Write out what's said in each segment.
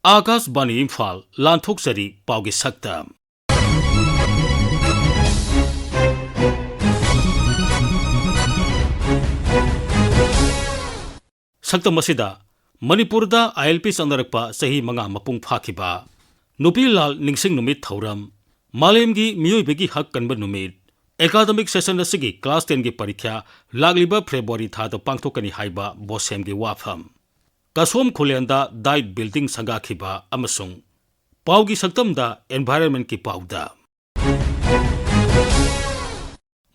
Akashvani Imphal लांथोकचरी पाउगी सक्तम सक्तम मसिदा मणिपुरदा ILP संदरकपा सही मंगा मपुंग फाखिबा नुपी लाल निंगसिंग नुमित थौरम मालेमगी मियोइबगी हक कनब नुमित एकाडेमिक सेशन असिगी क्लास 10 की परीक्षा लागलिबा फेब्रुआरी थाद पांगथोकनी हाइबा बोसेमगी वाफम कसोम खुलेंदा डाइट बिल्डिंग संगाखिबा अमसुंग पाउगी सक्तमदा एनवायरनमेंट की पाउदा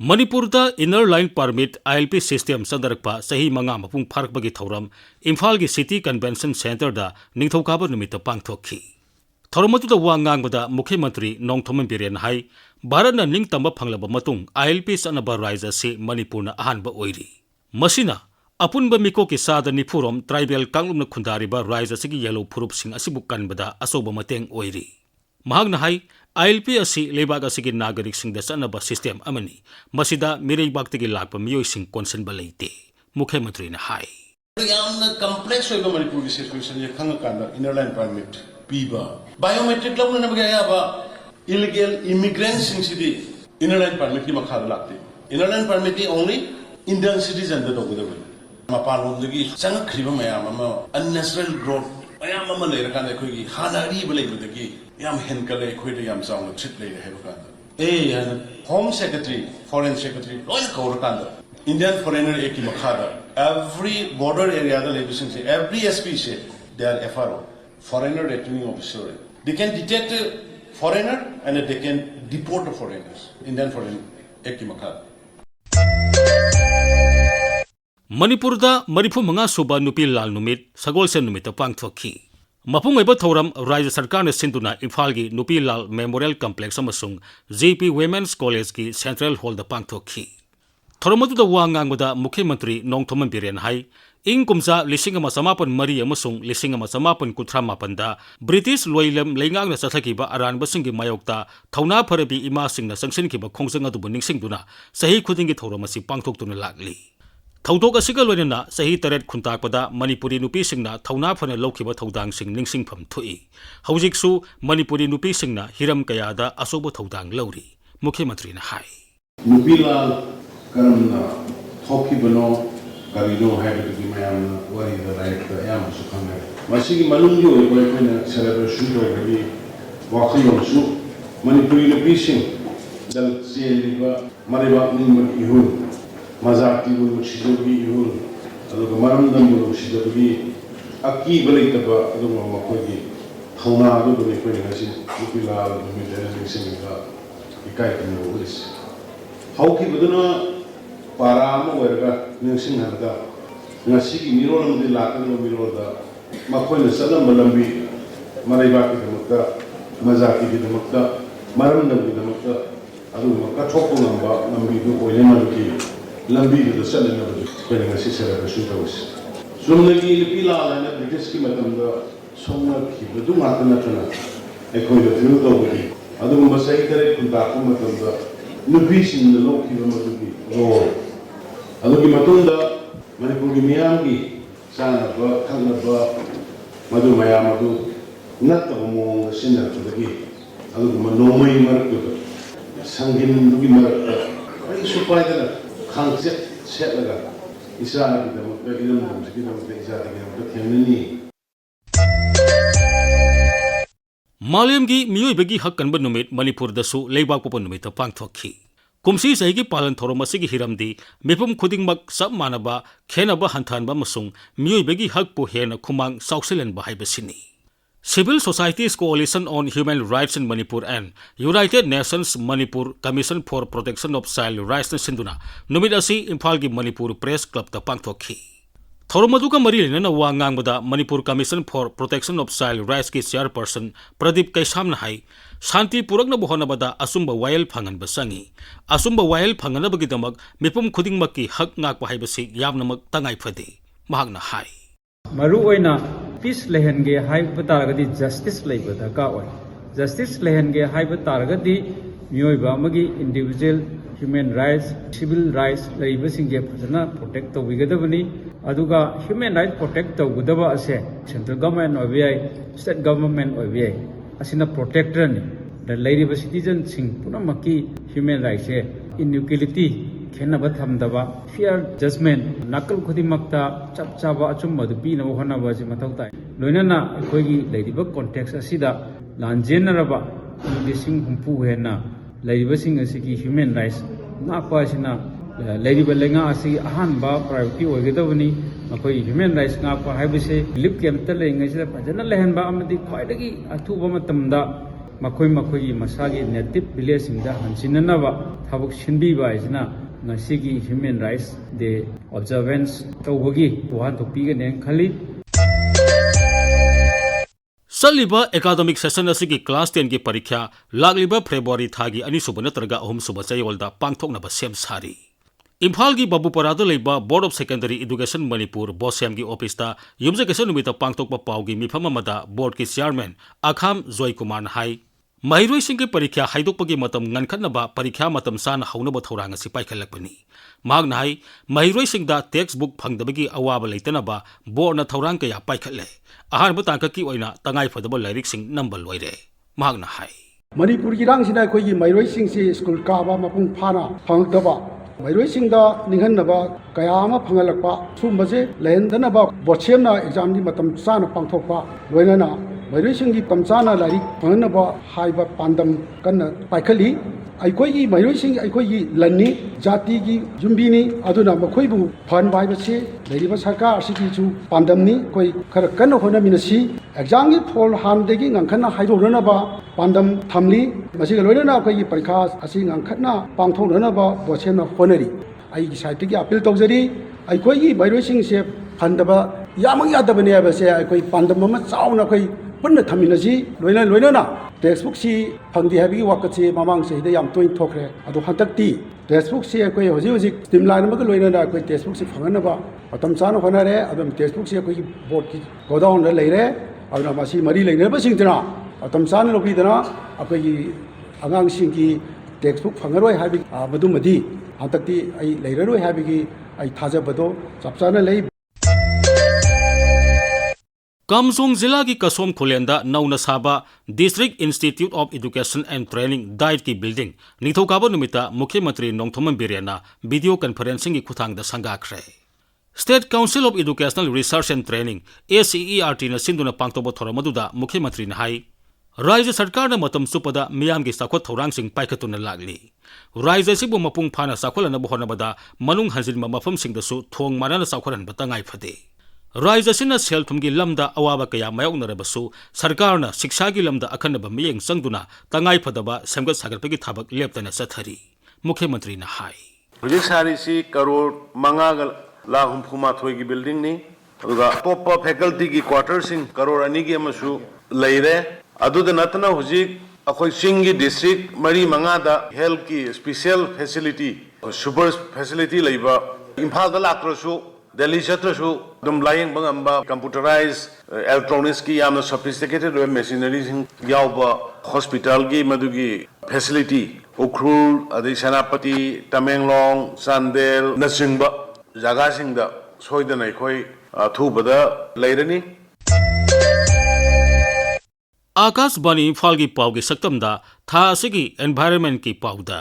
मणिपुरदा inner line permit ILP system संदरकपा सही मंगा मपुंग फारकबगी थौरम इम्फाल की सिटी कन्वेंशन सेंटर दा निंगथौकाबा नुमित पांगथोखी थौरमतुदा वा ngangbada मुख्यमंत्री नोंगथोम बिरेन हाई भारतना निंगतंबा फंगलबा मतुंग ILP सनबा राज्य से मणिपुरना अहानबा ओइरी मसिना अपुनबा मिको की सादा निफुरोम ट्राइबल कांगलुमना खुंदारिबा राज्य से येलो फुरुपसिंग असिबु कनबदा असोबा mateंग ओइरी महागना हाई ILP असि लेबाग असिगी नागरिक सिंगदा सनबा सिस्टम अमनी मसिदा मिरेबाक्तगी लाकपा मियोइसिंग कोनसनबा लेते मुख्यमंत्री ने हाई यामना कॉम्प्लेक्स होइबा मणिपुरगी सिचुएशन ये खंगकांदा इनर लाइन परमिट पीबा बायोमेट्रिक लौना बगा याबा illegal immigrants सिंगसिदी इनर लाइन परमिट की मखादा लाक्ते इनर लाइन परमिट की ओनली इंडियन सिटीजन दा दोगदबे मपानोंदगी संगखरिबा मयाम अमा अननेचुरल ग्रोथ मयाम अमा लेरकांदा अखोइगी हानारी बलेबदगी याम हेनकले अखोइदा याम चावना ट्रिट लेरे हेबकांदा होम सेक्रेटरी फॉरेन सेक्रेटरी लोइन कौरकांदा इंडियन फॉरेनर एक की मखादा every border area दा लेबिसिंग से every SP से they are FRO foreigner returning officer they can detect a foreigner and they can deport the foreigners Indian foreign एक की मखादा मणिपुरदा मरिफु मंगा सुबा नुपी लाल नुमित सगोलसेन नुमित पांगथोखी मपुंग एबा थौरम राज्य सरकार ने सिंधुना इम्फाल की नुपी लाल मेमोरियल कॉम्प्लेक्स अमसुंग GP वुमेन्स कॉलेज की सेंट्रल हॉल दा पांगथोखी थौरमदुदा वा ngangbada मुख्यमंत्री नोंगथोम बिरेन हाई इंग कुमजा लिसिंग अमा समापन मरी अमसुंग लिसिंग अमा समापन कुथ्रा मापनदा ब्रिटिश लोइलम लेंगांगना चथकिबा अरानबसिंगी मायोक्ता थौना फरबी इमासिंगना संगसिनकिबा खोंजंग अदुबु निंगसिंगदुना सही खुदिंगी थौरमसि पांगथोक्तुना लागली थौदोक असिगा लोइनना सही तरेट खुंताकपदा मणिपुरी नुपीसिंगना थौना फना लौखिबा थौदांगसिंग निंगसिंगफम थुई हौजिकसु मणिपुरी नुपीसिंगना हिरम कयादा असोबो थौदांग लौरी मुख्यमंत्री ने हाई नुपीलाल करमना थोखिबनो करिनो हैबदगी मयाम वरी द राइट द याम सुखंगे मसिगी मनुंगि ओइबो कोइना सेलिब्रेशन तोगि वाखियोसु मणिपुरी नुपीसिंग दल सेलिबा मरिबाक निंग इहुन मजाती बुलु सिजोगी इहुन अदुगा मरमदम बुलु सिजोगी अकी बलेतबा अदुगा मखोगी थौना अदुगनि कोइना गसि नुपीलाल नुमिदेर सिंगिगा इकाय तनो उलिस हौकी बदुना पाराम ओरगा निंगसिंग हरगा ngasi miro lamdi lakang miro da makoi na salam lambi maraiba ki damakta mazaki ki damakta maram lambi damakta adu makka thokko lamba lambi du oilema ki lambi du salam lambi ko ngasi sera da shuta was sumnagi pila na british ki matam da somna ki du matna tana ekoi da fiu do ki adu masai kare kun da ko matam da nubi sin da lo ki ma du ki ro adu ki matum da Manipur मियाम की सानब खंगब मधु मयाम अदु नत्तब मोंग सिनरतुदगी अदुगुम नोमई मरकु संगिन दुगी मरक कई सुपायदना खांगसे सेटलगा इसागी दमक इदम दमसकी दमक इसागी दमक थेमनी मालेम की मियोइबगी हक कनब नुमित मणिपुर दसु लेबाक पोपन नुमित पांगथोखी कुमसी सही की पालन थोरम असिगी हिरमदी मिपुम खुदिंगमक सब मानबा खेनबा हंथानबा मसुंग मियोइबगी हक पु हेन खुमांग साउसिलेनबा हाइबसिनी civil societies coalition on human rights in Manipur and United Nations Manipur Commission for Protection of Child Rights na sinduna numit asi Imphal gi Manipur Press Club ta pangthokhi थौरमदुगा मरी लेना वा ngangbada Manipur Commission for Protection of Child Rights की chairperson Pradeep Kaisamna hai शांति पुरकना बहनबदा असुंबा vial फंगन बसंगी असुंबा vial फंगन बगिदमक मिपुम खुदिंगमक की हक नाक हाइबसि यामनमक तंगाई फदे महागना हाई मरु ओइना पीस लेहनगे हाइब तारगदी जस्टिस लेब दरकार ओइ जस्टिस लेहनगे हाइब तारगदी मियोइबा अमगी individual human rights, civil rights leibasingge phajana protect tawbigadabani aduga human rights protect tawgudaba ase central government obi state government obi asina protector ni the lady citizen sing punamaki human rights inequality khenaba thamdaba fair judgment nakal khudimakta chap chaba achum madu pi na hona ba ji mathau tai loinana ekhoigi leidiba context asida lanjenaraba lising humpu hena leibasing asigi human rights nakpa asina leidiba lenga asi ahan ba priority oigedabani akoi human rights ngakpa haibise lip camp ta lenga sida pajana lehenba amadi khwaidagi athuba matamda makoi masagi native village singda hansinanaba thabuk sinbiba isina ngasigi human rights day observance tawbagi tuhan thopigane khali Saliba academic session asigi class 10 की परीक्षा लाgliba February थागी अनिसुब नत्रगा अहुम सुब चयवलदा पांगथोकनबा same सारी इम्फाल की बाबूपरादा लेबा board of secondary education Manipur बोसेम की office ता युमजकेसन नुमिता पांगथोकपा पाउगी मिफम अमदा बोर्ड की चेयरमैन आखाम जॉय कुमार हाई महिरोई सिंह की परीक्षा हाइदोकपगी मतम ngनखनबा परीक्षा मतम सान हौनबा थौरांग असि पाइखलकपनी मागना हाई महिरोई सिंहदा टेक्स्ट बुक फंगदबगी अवाबा लेतनबा बोर्ड न थौरांग कया पाइखले अहानब तांककी ओइना तंगाई फदबा लाइरिक सिंह नंबर लोइरे मागना हाई मणिपुर की रांगसिना अखोई महिरोई सिंह से स्कूल काबा मपुंग फाना फंगदबा महिरोई सिंहदा निंगनबा कया अमा फंगलकपा सुमबसे लेहनदनबा बोसेमना एग्जाम दी मतम चाना पांगथोकपा लोइनना महिरोई सिंह की तमचाना लाइरिक फंगनबा हाइबा पांदम कन्ना पाइखली अखोई महिरोई सिंह अखोई लन्नी जाति की जुम्बीनी अदुना मखोइबु फन बाइबसे लेरिबा सरकार सिकिचु पांदमनी कोई खर कन्न होनमिनसी एग्जाम की फॉल हानदेगी ngangkhana हाइदोरनबा पांदम थमली मसिग लोइनना अखोई परीक्षा असि ngangkhana पांगथोरनबा बोसेना होनरी आई साइट की अपील तौजरी अखोई महिरोई सिंह से फंदबा यामंग यादबने बसे अखोई पांदम म चाउना अखोई पुन्न थमिनसी लोइनना टेक्स्ट बुक से फंदी है वाकसे ममांग से याम तोइन थोखरे अदो हंतक्ति टेक्स्ट बुक से अखोई होजी होजी स्ट्रीमलाइन अमग लोइनना अखोई टेक्स्ट बुक से फंगनबा मतम चाना होनरे अदम टेक्स्ट बुक से अखोई बोर्ड की गोडाउन द लेरे अदना मासी मरी लेनबा सिंगतना मतम चाना लोबीदना अखोई अगांग सिंह की टेक्स्ट बुक फंगरोय हाबि मदुमदी हंतक्ति आई लेररोय हाबिगी आई थाजबदो चपचाना लई कामसोंग जिला की कसोम खुलेंदा नौना साबा district institute of education and training DIET की बिल्डिंग निथौकाबा नुमिता मुख्यमंत्री नोंथोमन बिरेना वीडियो कॉन्फ्रेंसिंग की खुथांगदा संगाखरे state council of educational research and training ACERT न सिंधुना पांगतोबा थोरमदुदा मुख्यमंत्री ने हाई राज्य सरकार न मतम सुपदा मियाम की साखोत थौरांगसिंग पाइखतुना लागली राज्य सिबु मपुंग फाना साखोलना होनबदा मनुंग हंजिनबा मफमसिंगदसु थोंग मानना साखोरनबा तंगाई फदे राज्य सिना सेल थुमगी लमदा अवाबा कया मायोगनरबसु सरकार न शिक्षा की लमदा अखनबा मियेंग संगदुना तंगाई फदबा सेमगत सागरपगी थाबक लेप्तना चथरी मुख्यमंत्री न हाई हुजिक सारिसी करोड़ मंगागल लाहुम फुमाथोय की बिल्डिंग नि अदुगा टॉप फैकल्टी की क्वार्टरसिंग करोड़ अनी की अमसु लैरे अदुद नतना हुजिक अखोई सिंगी डिस्ट्रिक्ट मरी मंगादा हेल्थ की स्पेशल फैसिलिटी सुपर फैसिलिटी लैबा इम्फाल दा लात्रसु दिल्ली चत्रसु दम लाइंग बंगंबा कंप्यूटराइज इलेक्ट्रॉनिक्स की यामना सोफिस्टिकेटेड मशीनरी यावबा हॉस्पिटल की मदुगी फैसिलिटी उखरुल अदि सेनापति तमेंगलोंग चांदेल नसिंगबा जगह सिंगदा सोइदना अखोई थुबदा लैरनी आकाशवाणी इम्फाल की पाव की सक्तमदा था असिगी एनवायरनमेंट की पाउदा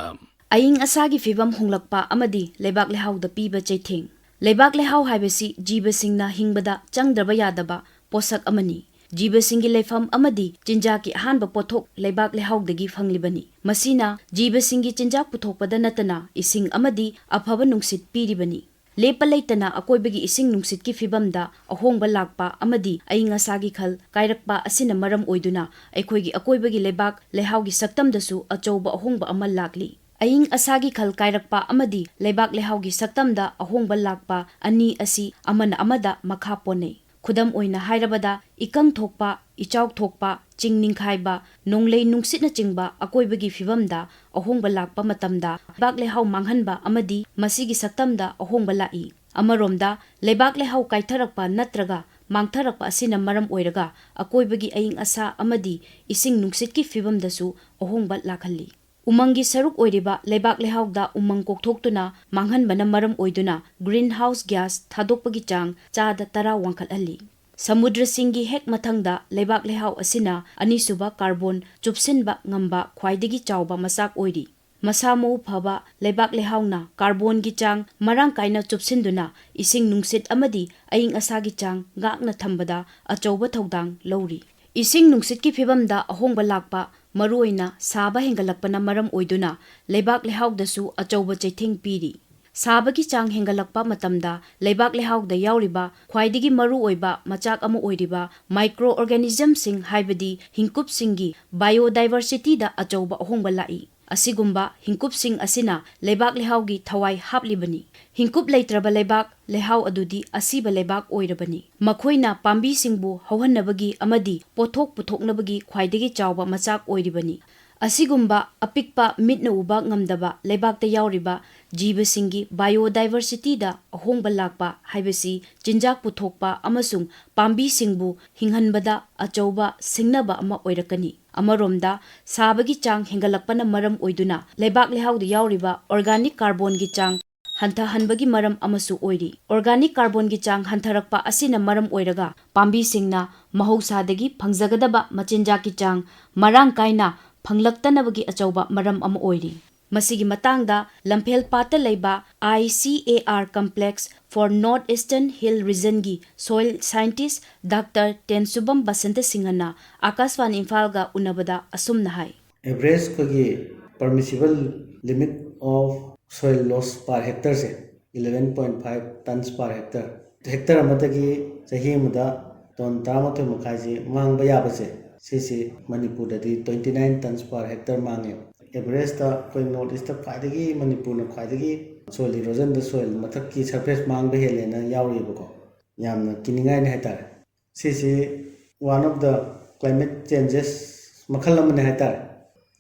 अयिंग असागी फिबम होंगलकपा अमदी लेबाक लेहाउदा पीबा चैथेंग लेबाक लेहाउ हाइबसी जीबसिंगना हिंगबदा चंगद्रबा यादबा पोषक अमनी जीबसिंगी लेफम अमदी चिंजा की अहानबा पोथोक लेबाक लेहाउदगी फंगलिबनी मसीना जीबसिंगी चिंजा पुथोकपदा नतना इसिंग अमदी अफबा नुंगसित पीरिबनी लेपा लेतना अकोइबगी इसिंग नुंगसित की फिबमदा अहोंगबा लाकपा अमदी अयिंग असागी खल कायरकपा असिना मरम ओइदुना अखोइगी अकोइबगी लेबाक लेहाउगी सक्तमदसु अचौबा अहोंगबा अमल लाकली अयिंग असागी खल कायरकपा अमदी लेबाक लेहाउगी सक्तमदा अहोंगबा लाकपा अनी असि अमना अमदा मखा पोने खुदम ओइना हाइरबदा इकंग थोकपा इचाउक थोकपा चिंग निंखाइबा नोंगले नुंगसितना चिंगबा अकोइबगी फिबमदा अहोंगबा लाकपा मतमदा लेबाक लेहाउ मांगहनबा अमदी मसिगी सक्तमदा अहोंगबा लाई अमरोमदा लेबाक लेहाउ काइथरकपा नत्रगा मांगथरकपा असिना मरम ओइरगा अकोइबगी अयिंग असा अमदी इसिंग नुंगसितकी फिबमदसु अहोंगबा लाखल्ली Umangi saruk oiriba lebak lehaugda umang kokthoktuna manghanbana maram oiduna greenhouse gas thadokpagi chang chada tara wangkhalali. Samudra singi hek mathangda lebak lehau asina anisuba carbon chupsinba ngamba khwaidagi chawba masak oiri. Masamo phaba lebak lehauna carbon gi chang marang kaina chupsinduna ising nungsit amadi aing asagi chang ngakna thambada achauba thodang lowri. Ising nungsit ki phibamda ahongba lakpa maruoina saba hengalakpana maram oiduna lebak lehaugdasu achauba chaithing piri. Sabagi chang hengalakpa matamda lebak lehaugda yauriba khwaidigi maru oiba machak ama oiriba microorganism sing haibadi hingkup singi biodiversity da achauba ahongba lai. Asigumba hingkup sing asina lebak lehaugi thawai haplibani. Hingkup leitraba lebak lehau adudi asiba lebak oirabani. Makhoina pambi singbu hauhannabagi amadi pothok puthoknabagi khwaidagi chawba machak oiribani. Asigumba apikpa mitna uba ngamdaba lebakta yauriba jiba singi biodiversity da ahongba lakpa haibasi jinjak puthokpa amasung pambi singbu hinghanbada achauba singnaba ama oirakani. Amaromda sabagi chang hengalakpana maram oiduna lebak lehaugda yauriba organic carbon gi chang hanthahanbagi maram amasu oiri. Organic carbon gi chang hantharakpa asina maram oiraga pambi singna mahousadagi phangjagadaba machinjaki chang marang kaina phanglaktanabagi achauba maram ama oiri. Masigi matangda Lamphel Pata leiba ICAR Complex for Northeastern Hill Region gi soil scientist Dr. Tensubam Basanta Singhana Akaswan Imphal ga unabada asumna hai. Average kogi permissible limit of soil loss per hectare se 11.5 tons per hectare. Hectare amatagi sahi muda ton tamato mukhaji mang bayabase. Sisi Manipur dadi 29 tons per hectare mange. Average ta koi northeast ta khwaidagi Manipur na khwaidagi soil erosion da soil mathak ki surface mang ba helena yauri bako. Yamna kiningai ne haitare. Sisi one of the climate changes makhal amane haitare.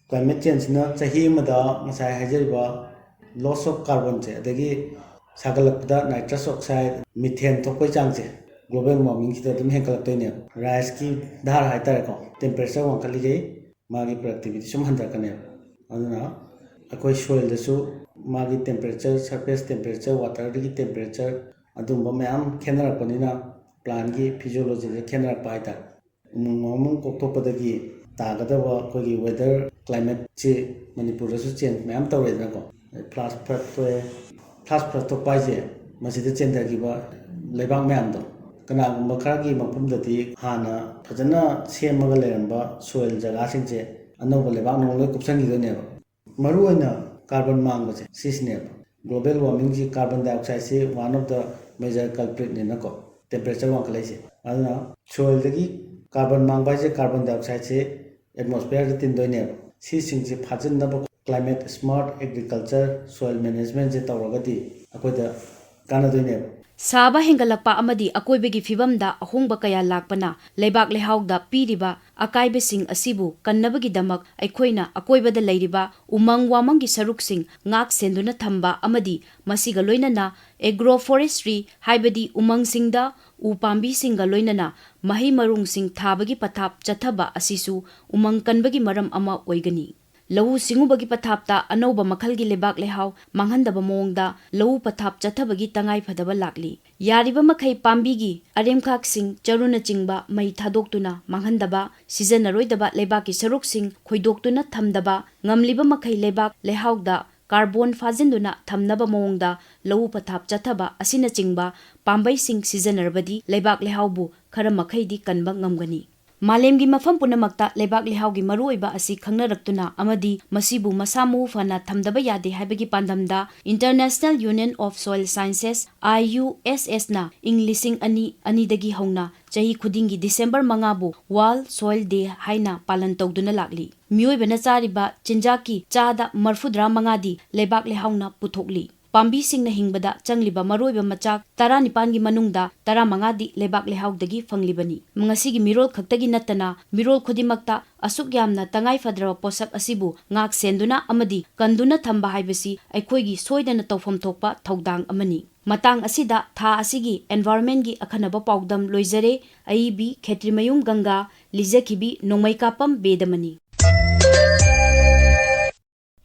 Climate change na sahi mada masai hajariba loss of carbon che adagi sagalakda nitrous oxide methane thokoi changche global warming ki dum henkalaktoine rise ki dhar haitare ko temperature wankali gai magi productivity sum handakane aduna akoi soil dasu magi temperature surface temperature water gi temperature adumba mayam khenarakpanina plant gi physiology de khenarakpa haitare umung koktopadagi tagadaba kogi weather climate chi Manipur dasu change mayam tawredna ko flash flood to paise masida chendagiba lebak mayam do kana makhagi mapumdati hana phajana semaga leramba soil jaga singche anoba lebak nongloi kupsangi do neba maru oina carbon mangbache sisne global warming ji carbon dioxide se one of the major culprit ne nako temperature wankalai se aduna soil dagi carbon mangbaje carbon dioxide se atmosphere tin do neba si singche phajannaba climate smart agriculture soil management je tawragati akoida kana do neba Saba hengalakpa amadi akoibegi fibamda ahongba kaya lakpana lebak lehaugda piriba akaibesing asibu kannabagi damak aikhoina akoibada leiriba umang wamangi saruksing ngak senduna thamba amadi masiga loinana agroforestry haibadi umang singda upambi singa loinana mahi marung sing thabagi pathap chathaba asisu umang kanbagi maram ama oigani. Lau singubagi pathapta anauba makhalgi lebak lehau manghandaba mongda lau pathap chathabagi tangai phadaba lakli. Yariba makhai pambigi aremkhak sing charuna chingba mai thadoktuna manghandaba sizanaroidaba lebaki saruk sing khoidoktuna thamdaba ngamliba makhai lebak lehaugda carbon fazinduna thamnaba mongda lau pathap chathaba asina chingba pambai sing sizanarbadi lebak lehaubu khara makhaidi kanba ngamgani. Malemgi mafam punamakta lebak lehaugi maruoiba asi khangnaраktuna amadi masibu masamu fana thamdaba yade haibagi pandamda International Union of Soil Sciences IUSS na inglising ani dagi hauna chahi khudingi December mangabu World Soil Day haina palan tawduna lakli. Mioibana chariba chinjaki chada marfudra mangadi lebak lehauna puthokli. Pambi singna hingbada changliba maroiba machak 19 gi manungda 15 di lebak lehaugdagi fanglibani. Mangasigi mirol khaktagi natana mirol khodimakta asuk yamna tangai fadrawa posak asibu ngak senduna amadi kanduna thamba haibasi aikhoigi soidana tawfam thokpa thaudang amani. Matang asida tha asigi environment gi akhanaba paudam loizare aibi khetrimayum ganga lijakhibi nongmai kapam bedamani.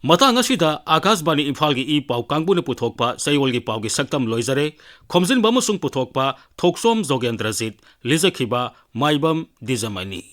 Matang असिदा Akashvani Imphal की ई पाउ कांगबुने पुथोकपा सैवल की पाउ की सक्तम लोइजरे खोमजिन बमसुंग पुथोकपा थोकसोम जोगेंद्रजीत लिजखिबा माइबम दिजमनी।